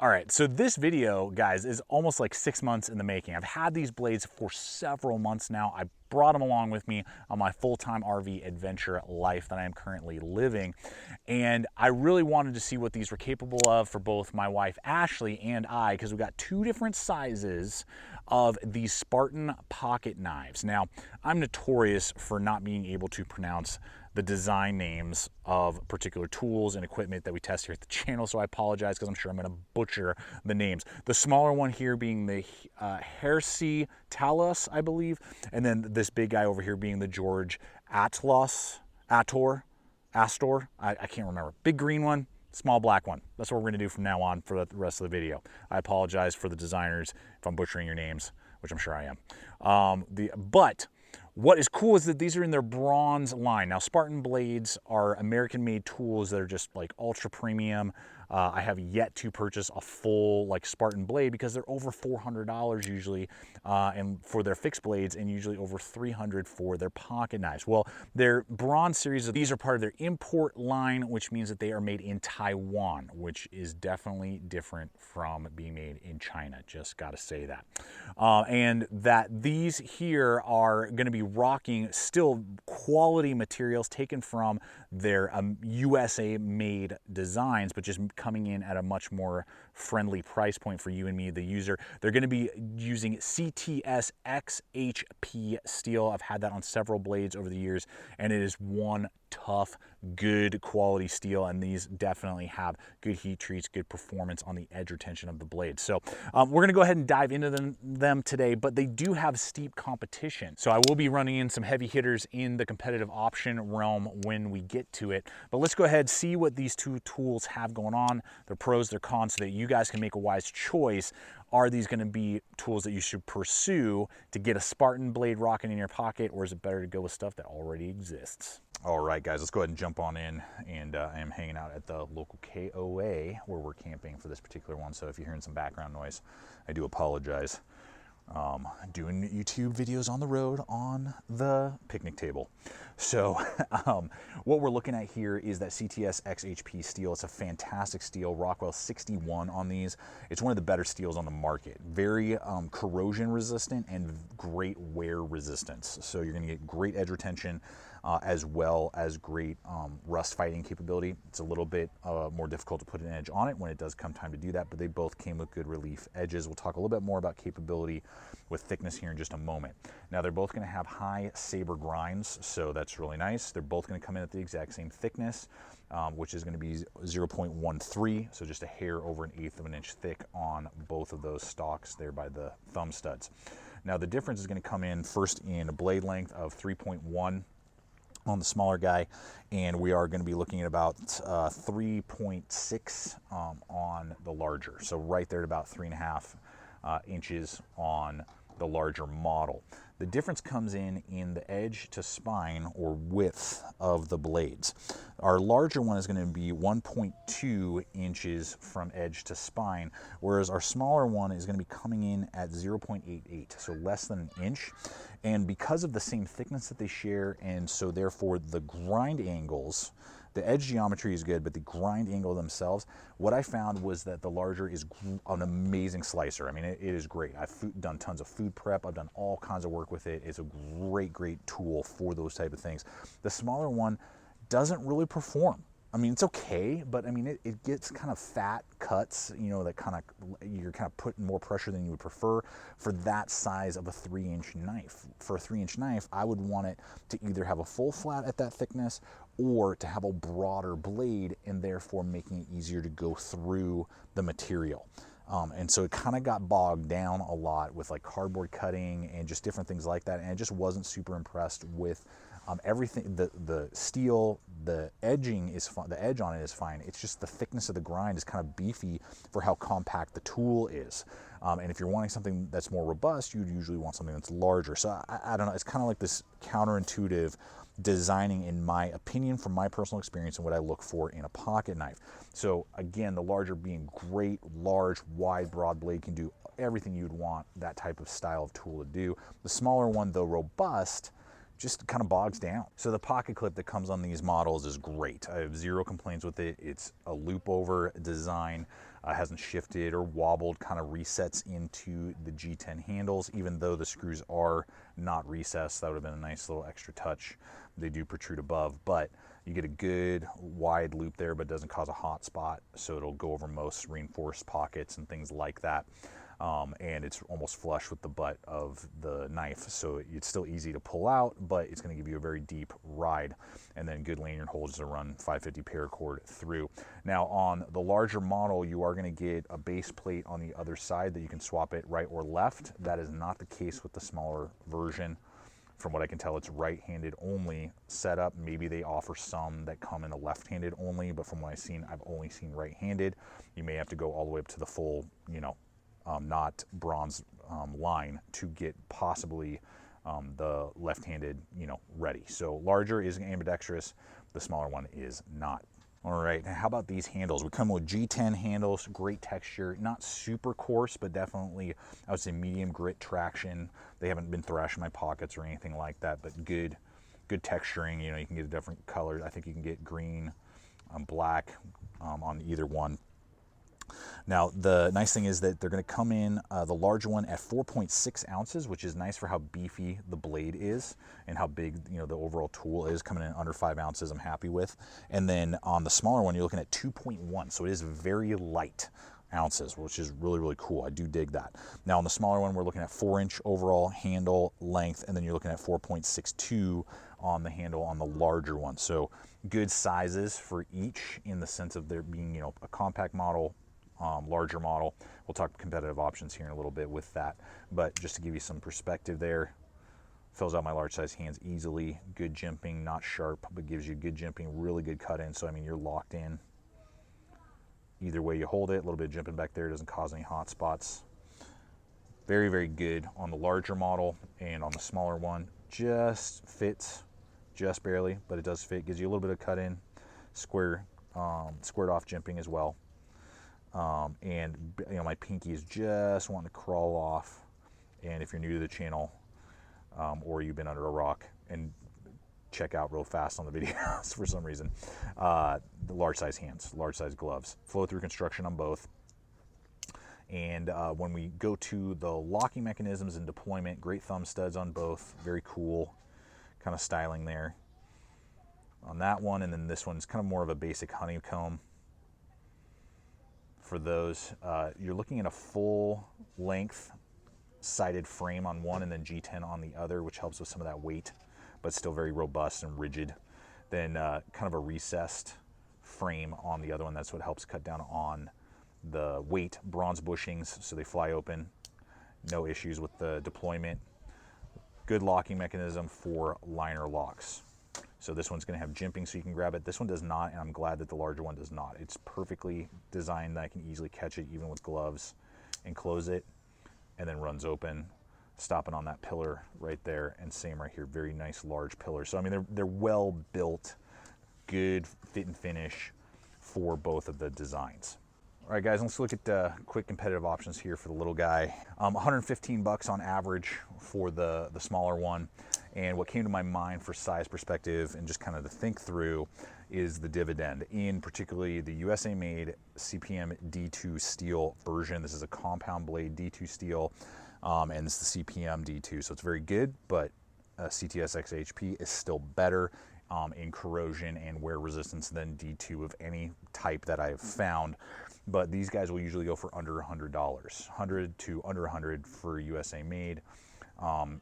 All right, so this video, guys, is almost like 6 months in the making. I've had these blades for several months now. I brought them along with me on my full-time RV adventure life that I am currently living. And I really wanted to see what these were capable of for both my wife, Ashley, and I, because we got two different sizes of these Spartan pocket knives. Now, I'm notorious for not being able to pronounce the design names of particular tools and equipment that we test here at the channel, so I apologize because I'm sure I'm going to butcher the names. The smaller one here being the Kershaw Talos, I believe, and then this big guy over here being the George Astor, I can't remember. Big green one, small black one. That's what we're going to do from now on for the rest of the video. I apologize for the designers if I'm butchering your names, which I'm sure I am. But what is cool is that these are in their bronze line. Now, Spartan blades are American-made tools that are just like ultra premium. I have yet to purchase a full like Spartan blade because they're over $400 usually, and for their fixed blades, and usually over $300 for their pocket knives. Well, their bronze series of these are part of their import line, which means that they are made in Taiwan, which is definitely different from being made in China. Just got to say that. And that these here are going to be rocking still quality materials taken from their USA made designs, but just coming in at a much more friendly price point for you and me, the user. They're going to be using CTS XHP steel. I've had that on several blades over the years, and it is one tough, good quality steel, and these definitely have good heat treats, good performance on the edge retention of the blade. So we're going to go ahead and dive into them today, but they do have steep competition. So I will be running in some heavy hitters in the competitive option realm when we get to it. But let's go ahead and see what these two tools have going on, their pros, their cons, so that you guys can make a wise choice. Are these going to be tools that you should pursue to get a Spartan blade rocking in your pocket, or is it better to go with stuff that already exists? All right, guys, let's go ahead and jump on in. And I am hanging out at the local KOA where we're camping for this particular one. So if you're hearing some background noise, I do apologize. Doing YouTube videos on the road on the picnic table. So what we're looking at here is that CTS XHP steel. It's a fantastic steel, Rockwell 61 on these. It's one of the better steels on the market. Very corrosion resistant and great wear resistance. So you're gonna get great edge retention as well as great rust fighting capability. It's a little bit more difficult to put an edge on it when it does come time to do that, but they both came with good relief edges. We'll talk a little bit more about capability with thickness here in just a moment. Now, they're both going to have high saber grinds, so that's really nice. They're both going to come in at the exact same thickness, which is going to be 0.13, so just a hair over 1/8 of an inch thick on both of those stocks there by the thumb studs. Now, the difference is going to come in first in a blade length of 3.1 on the smaller guy, and we are going to be looking at about 3.6 on the larger. So right there at about 3.5 inches on the larger model. The difference comes in the edge to spine or width of the blades. Our larger one is going to be 1.2 inches from edge to spine, whereas our smaller one is going to be coming in at 0.88, so less than an inch. And because of the same thickness that they share, and so therefore the grind angles, the edge geometry is good, but the grind angle themselves, what I found was that the larger is an amazing slicer. I mean, it is great. I've done tons of food prep. I've done all kinds of work with it. It's a great tool for those type of things. The smaller one doesn't really perform. I mean, it's okay, but I mean, it gets kind of fat cuts, you know, that kind of, you're kind of putting more pressure than you would prefer for that size of a 3-inch knife. For a 3-inch knife, I would want it to either have a full flat at that thickness or to have a broader blade, and therefore making it easier to go through the material. And so it kind of got bogged down a lot with like cardboard cutting and just different things like that. And I just wasn't super impressed with everything. The steel, the edging is fine, the edge on it is fine. It's just the thickness of the grind is kind of beefy for how compact the tool is. And if you're wanting something that's more robust, you'd usually want something that's larger. So I don't know, it's kind of like this counterintuitive designing, in my opinion, from my personal experience and what I look for in a pocket knife. So again, the larger being great, large, wide, broad blade, can do everything you'd want that type of style of tool to do. The smaller one, though robust, just kind of bogs down. So the pocket clip that comes on these models is great. I have zero complaints with it. It's a loop over design. hasn't shifted or wobbled, kind of resets into the G10 handles, even though the screws are not recessed. That would have been a nice little extra touch. They do protrude above, but you get a good wide loop there, but it doesn't cause a hot spot, so it'll go over most reinforced pockets and things like that. And it's almost flush with the butt of the knife, so it's still easy to pull out, but it's going to give you a very deep ride. And then good lanyard holes to run 550 paracord through. Now on the larger model, you are going to get a base plate on the other side that you can swap it right or left. That is not the case with the smaller version. From what I can tell, it's right-handed only setup. Maybe they offer some that come in a left-handed only, but from what I've seen, I've only seen right-handed. You may have to go all the way up to the full, you know, not bronze line to get possibly the left-handed, you know, ready. So larger is ambidextrous, the smaller one is not. All right, now how about these handles? We come with G10 handles, great texture, not super coarse, but definitely, I would say medium grit traction. They haven't been thrashed in my pockets or anything like that, but good texturing. You know, you can get a different color. I think you can get green, black on either one. Now, the nice thing is that they're going to come in, the larger one at 4.6 ounces, which is nice for how beefy the blade is and how big, you know, the overall tool is. Coming in under 5 ounces, I'm happy with. And then on the smaller one, you're looking at 2.1, so it is very light ounces, which is really, really cool. I do dig that. Now, on the smaller one, we're looking at 4-inch overall handle length, and then you're looking at 4.62 on the handle on the larger one. So good sizes for each in the sense of there being, you know, a compact model, larger model. We'll talk competitive options here in a little bit with that, but just to give you some perspective there, fills out my large size hands easily. Good jimping, not sharp, but gives you good jimping, really good cut in. So I mean, you're locked in either way you hold it. A little bit of jimping back there, doesn't cause any hot spots. Very, very good on the larger model, and on the smaller one just fits just barely, but it does fit. Gives you a little bit of cut in, squared off jimping as well. And you know, my pinky is just wanting to crawl off. And if you're new to the channel, or you've been under a rock, and check out real fast on the videos for some reason, the large size hands, large size gloves, flow through construction on both. And when we go to the locking mechanisms and deployment, great thumb studs on both, very cool kind of styling there on that one. And then this one's kind of more of a basic honeycomb. For those, you're looking at a full length sided frame on one and then G10 on the other, which helps with some of that weight, but still very robust and rigid. Then kind of a recessed frame on the other one. That's what helps cut down on the weight. Bronze bushings, so they fly open. No issues with the deployment. Good locking mechanism for liner locks. So this one's going to have jimping so you can grab it. This one does not, and I'm glad that the larger one does not. It's perfectly designed that I can easily catch it even with gloves and close it, and then runs open, stopping on that pillar right there, and same right here. Very nice large pillar. So I mean, they're well built, good fit and finish for both of the designs. All right, guys, let's look at quick competitive options here for the little guy. 115 bucks on average for the smaller one. And what came to my mind for size perspective and just kind of to think through is the Dividend, in particularly the USA made CPM D2 steel version. This is a compound blade D2 steel, and this is the CPM D2. So it's very good, but CTS XHP is still better in corrosion and wear resistance than D2 of any type that I've found. But these guys will usually go for under $100, 100 to under 100 for USA made.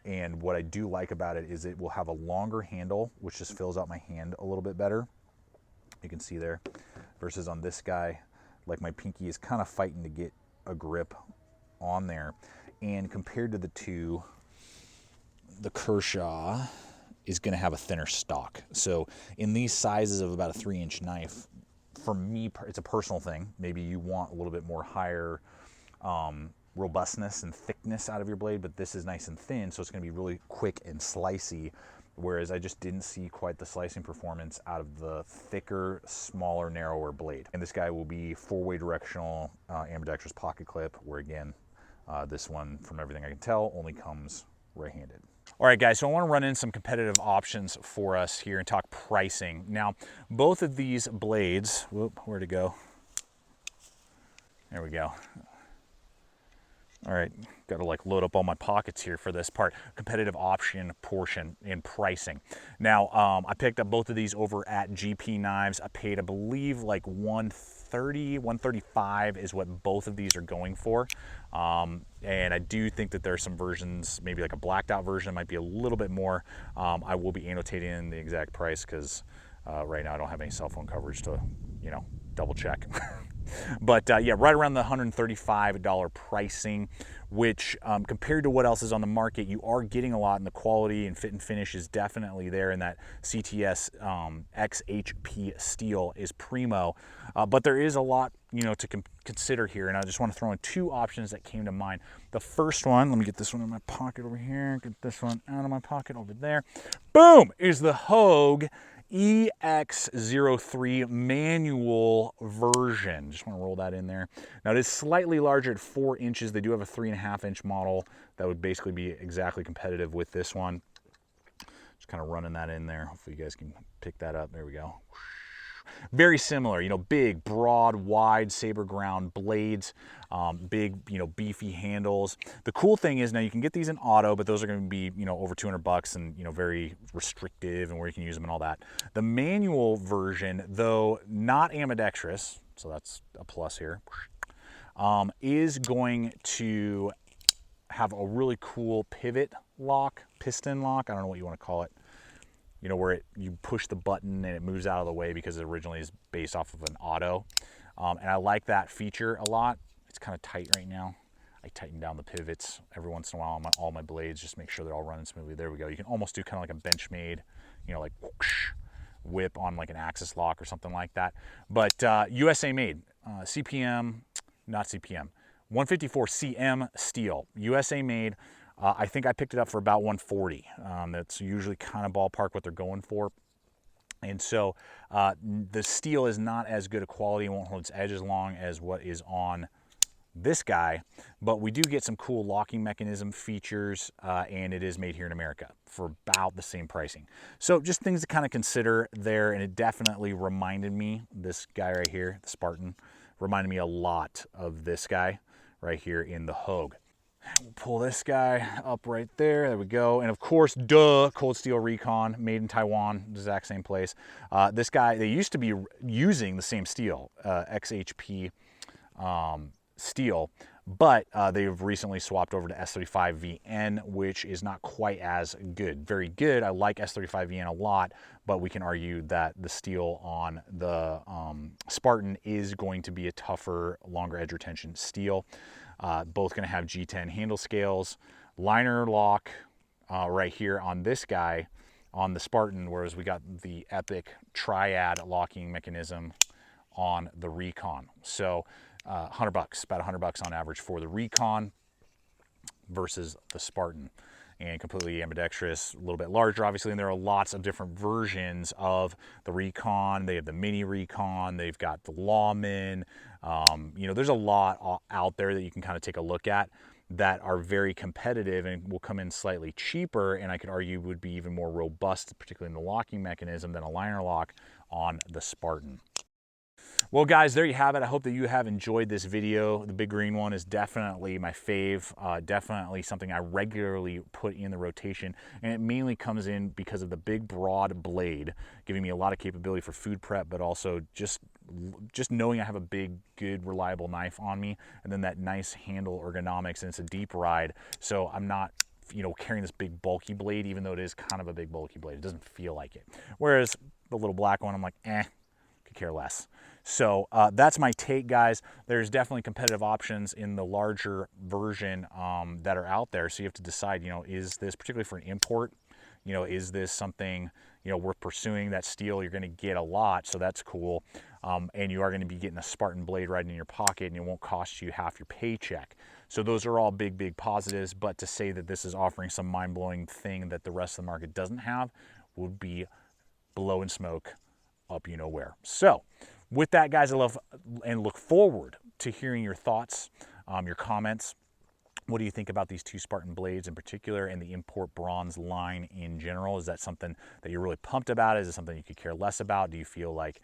And what I do like about it is it will have a longer handle, which just fills out my hand a little bit better. You can see there, versus on this guy, like my pinky is kind of fighting to get a grip on there. And compared to the two, the Kershaw is going to have a thinner stock. So in these sizes of about a 3-inch knife, for me, it's a personal thing. Maybe you want a little bit more higher robustness and thickness out of your blade, but this is nice and thin, so it's going to be really quick and slicey, whereas I just didn't see quite the slicing performance out of the thicker, smaller, narrower blade. And this guy will be 4-way directional ambidextrous pocket clip, where again, this one, from everything I can tell, only comes right-handed. All right, guys, so I want to run in some competitive options for us here and talk pricing. Now, both of these blades, whoop, where'd it go? There we go. All right, got to like load up all my pockets here for this part. Competitive option portion in pricing. Now, I picked up both of these over at GP Knives. I paid, I believe, like $130, $135 is what both of these are going for. And I do think that there are some versions, maybe like a blacked out version, might be a little bit more. I will be annotating the exact price because right now I don't have any cell phone coverage to, you know, double check. But yeah, right around the $135 pricing, which compared to what else is on the market, you are getting a lot, and the quality and fit and finish is definitely there, and that CTS XHP steel is primo. But there is a lot, you know, to consider here, and I just want to throw in two options that came to mind. The first one, let me get this one in my pocket over here, get this one out of my pocket over there. Boom, is the Hogue EX03 manual version. Just want to roll that in there. Now it is slightly larger at 4 inches. They do have a 3.5 inch model that would basically be exactly competitive with this one. Just kind of running that in there. Hopefully you guys can pick that up. There we go. Very similar, you know, big, broad, wide saber ground blades, big, you know, beefy handles. The cool thing is now you can get these in auto, but those are going to be, you know, over $200 and, you know, very restrictive and where you can use them and all that. The manual version, though not ambidextrous, so that's a plus here, is going to have a really cool pivot lock, piston lock, I don't know what you want to call it. You know, where you push the button and it moves out of the way because it originally is based off of an auto. And I like that feature a lot. It's kind of tight right now. I tighten down the pivots every once in a while on all my blades, just make sure they're all running smoothly. There we go. You can almost do kind of like a Benchmade, you know, like whoosh, whip on like an axis lock or something like that. But USA made, CPM, not CPM, 154 CM steel, USA made. I think I picked it up for about $140. That's usually kind of ballpark what they're going for. And so the steel is not as good a quality, it won't hold its edge as long as what is on this guy, but we do get some cool locking mechanism features, and it is made here in America for about the same pricing. So just things to kind of consider there, and it definitely reminded me, this guy right here, the Spartan, reminded me a lot of this guy right here in the Hogue. We'll pull this guy up right there. There we go. And of course, duh, cold steel Recon, made in Taiwan, exact same place. This guy, they used to be using the same steel, XHP steel, but they've recently swapped over to S35VN, which is not quite as good. Very good. I like S35VN a lot, but we can argue that the steel on the Spartan is going to be a tougher, longer edge retention steel. Both going to have G10 handle scales, liner lock right here on this guy on the Spartan, whereas we got the epic triad locking mechanism on the Recon. So $100, about $100 on average for the Recon versus the Spartan. And completely ambidextrous, a little bit larger, obviously, and there are lots of different versions of the Recon. They have the mini Recon, they've got the Lawman. You know, there's a lot out there that you can kind of take a look at that are very competitive and will come in slightly cheaper, and I could argue would be even more robust, particularly in the locking mechanism, than a liner lock on the Spartan. Well, guys, there you have it. I hope that you have enjoyed this video. The big green one is definitely my fave, definitely something I regularly put in the rotation, and it mainly comes in because of the big broad blade, giving me a lot of capability for food prep, but also just knowing I have a big, good, reliable knife on me, and then that nice handle ergonomics, and it's a deep ride, so I'm not, you know, carrying this big bulky blade, even though it is kind of a big bulky blade. It doesn't feel like it. Whereas the little black one, I'm like, could care less. So that's my take, guys. There's definitely competitive options in the larger version that are out there. So you have to decide, you know, is this, particularly for an import, you know, is this something, you know, worth pursuing? That steel, you're going to get a lot, so that's cool. And you are going to be getting a Spartan blade right in your pocket, and it won't cost you half your paycheck. So those are all big, big positives. But to say that this is offering some mind-blowing thing that the rest of the market doesn't have would be blowing smoke up you know where. So with that, guys, I love and look forward to hearing your thoughts, your comments What do you think about these two Spartan blades in particular and the import bronze line in general? Is that something that you're really pumped about? Is it something you could care less about? Do you feel like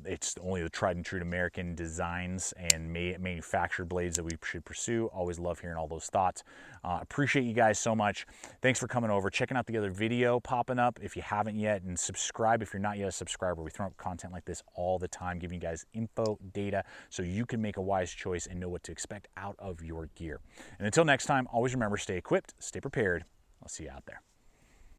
it's only the tried and true American designs and manufactured blades that we should pursue? Always love hearing all those thoughts. Appreciate you guys so much. Thanks for coming over, checking out the other video popping up if you haven't yet, and subscribe if you're not yet a subscriber. We throw up content like this all the time, giving you guys info, data, so you can make a wise choice and know what to expect out of your gear. And until next time, always remember, stay equipped, stay prepared. I'll see you out there.